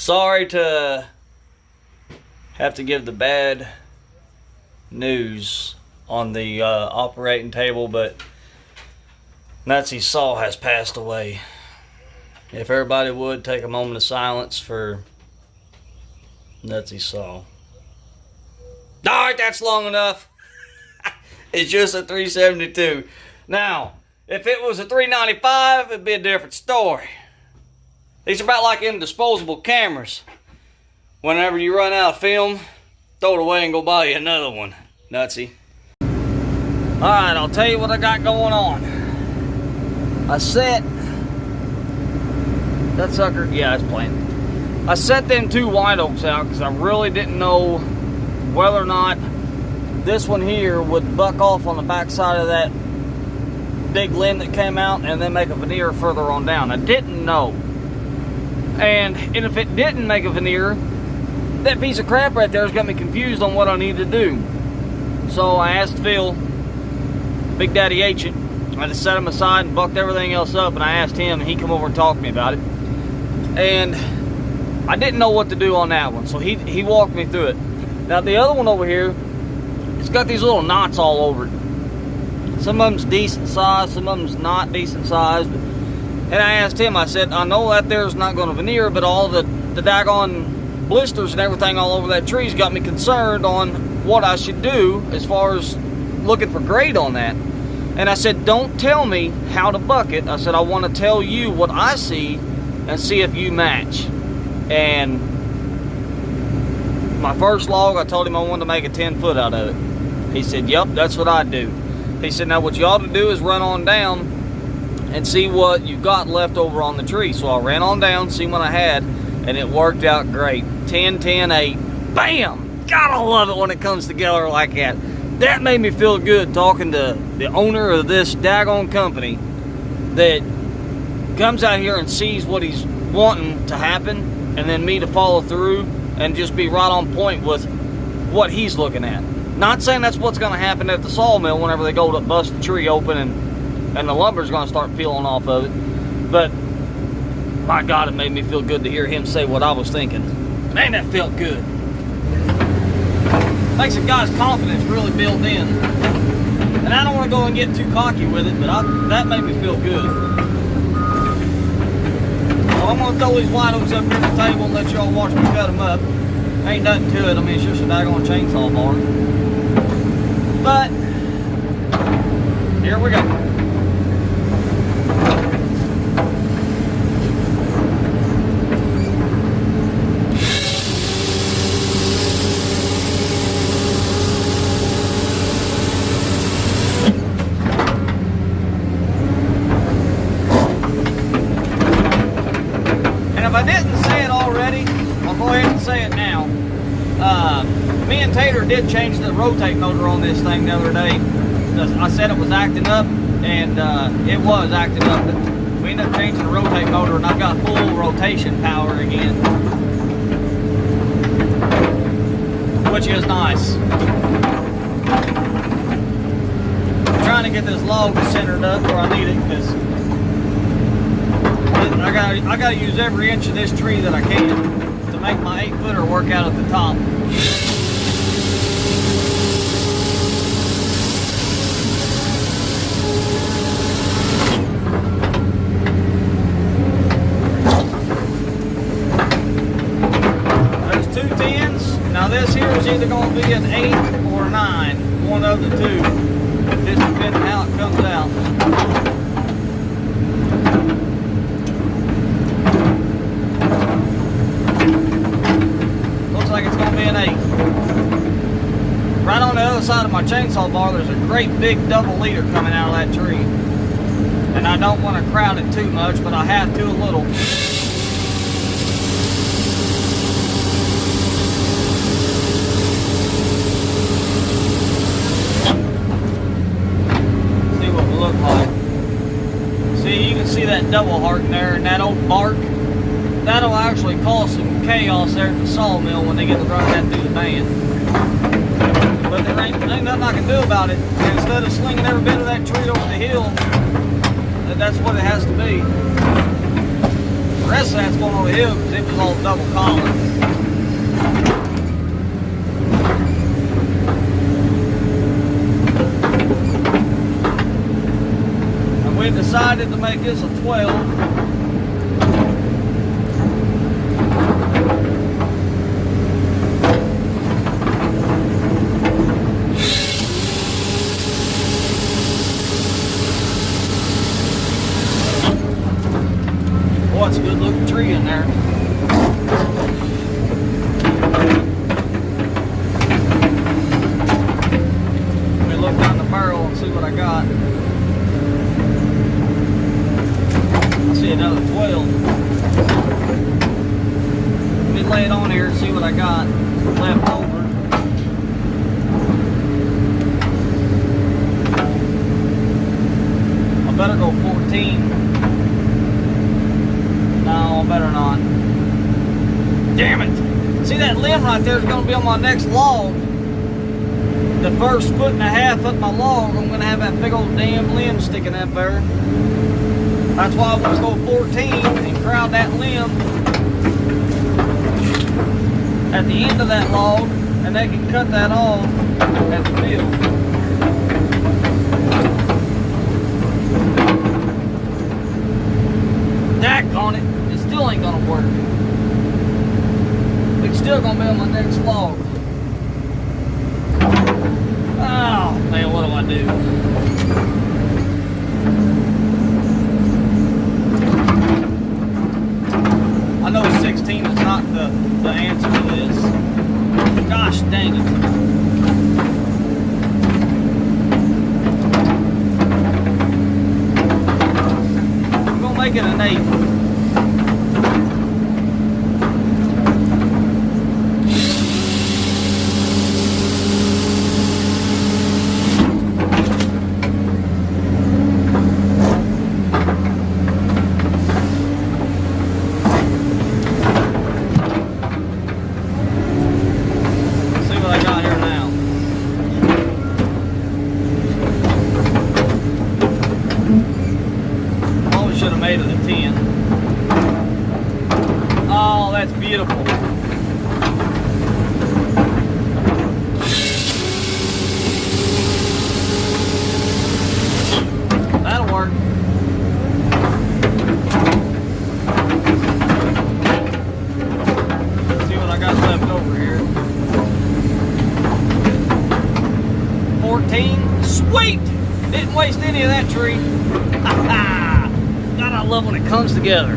Sorry to have to give the bad news on the operating table, but Nazi Saw has passed away. If everybody would take a moment of silence for Nazi Saw. Alright, that's long enough. It's just a 372. Now, if it was a 395, it'd be a different story. These are about like them disposable cameras. Whenever you run out of film, throw it away and go buy you another one. Nutsy. Alright, I'll tell you what I got going on. I set... That sucker... Yeah, it's playing. I set them two white oaks out because I really didn't know whether or not this one here would buck off on the back side of that big limb that came out and then make a veneer further on down. I didn't know. And if it didn't make a veneer, that piece of crap right there has got me confused on what I need to do. So I asked Phil, Big Daddy H it. I just set him aside and bucked everything else up, and I asked him, and he come over and talked to me about it. And I didn't know what to do on that one, so he walked me through it. Now the other one over here, it's got these little knots all over it. Some of them's decent size, some of them's not decent size. And I asked him, I said, I know that there's not going to veneer, but all the daggone blisters and everything all over that tree's got me concerned on what I should do as far as looking for grade on that. And I said, don't tell me how to buck it. I said, I want to tell you what I see and see if you match. And my first log, I told him I wanted to make a 10 foot out of it. He said, yep, that's what I do. He said, now what you ought to do is run on down and see what you got left over on the tree. So I ran on down, see what I had, and it worked out great. 10, 10, 8, bam! Gotta love it when it comes together like that. That made me feel good talking to the owner of this daggone company that comes out here and sees what he's wanting to happen, and then me to follow through and just be right on point with what he's looking at. Not saying that's what's going to happen at the sawmill whenever they go to bust the tree open and the lumber's going to start peeling off of it. But my God, it made me feel good to hear him say what I was thinking. Man, that felt good. Makes a guy's confidence really built in. And I don't want to go and get too cocky with it, but that made me feel good. So I'm going to throw these white oaks up here on the table and let y'all watch me cut them up. Ain't nothing to it. I mean, it's just a daggone chainsaw bar. But here we go. And if I didn't say it already, I'll go ahead and say it now. Me and Tater did change the rotate motor on this thing the other day. I said it was acting up, and it was acting up. But we ended up changing the rotate motor, and I've got full rotation power again, which is nice. I'm trying to get this log centered up where I need it, because I gotta use every inch of this tree that I can to make my 8-footer work out at the top. There's two 10s. Now this here is either going to be an 8 or a 9. One of the two. Just depending on how it comes out. Like it's going to be an 8. Right on the other side of my chainsaw bar, there's a great big double leader coming out of that tree. And I don't want to crowd it too much, but I have to a little. See what we look like. See, you can see that double heart in there and that old bark. That'll actually cause some chaos there at the sawmill when they get to run that through the band. But there ain't nothing I can do about it. And instead of slinging every bit of that tree over the hill, that's what it has to be. rest of that's going over the hill because it was all double collar. And we decided to make this a 12. Boy, it's a good looking tree in there. Let me look down the barrel and see what I got. I see another 12. Let me lay it on here and see what I got left over. I better go 14. No, better not. Damn it! See that limb right there is going to be on my next log. The first 1.5 foot of my log, I'm going to have that big old damn limb sticking up there. That's why I want to go 14 and crowd that limb at the end of that log, and they can cut that off at the field. Daggone it. Still ain't gonna work. It's still gonna be on my next log. Oh man, what do I do? I know 16 is not the answer to this. Gosh dang it. I'm gonna make it an 8. Made it a 10. Oh, that's beautiful. That'll work. Let's see what I got left over here. 14. Sweet! Didn't waste any of that tree. Ha ha! God, I love when it comes together.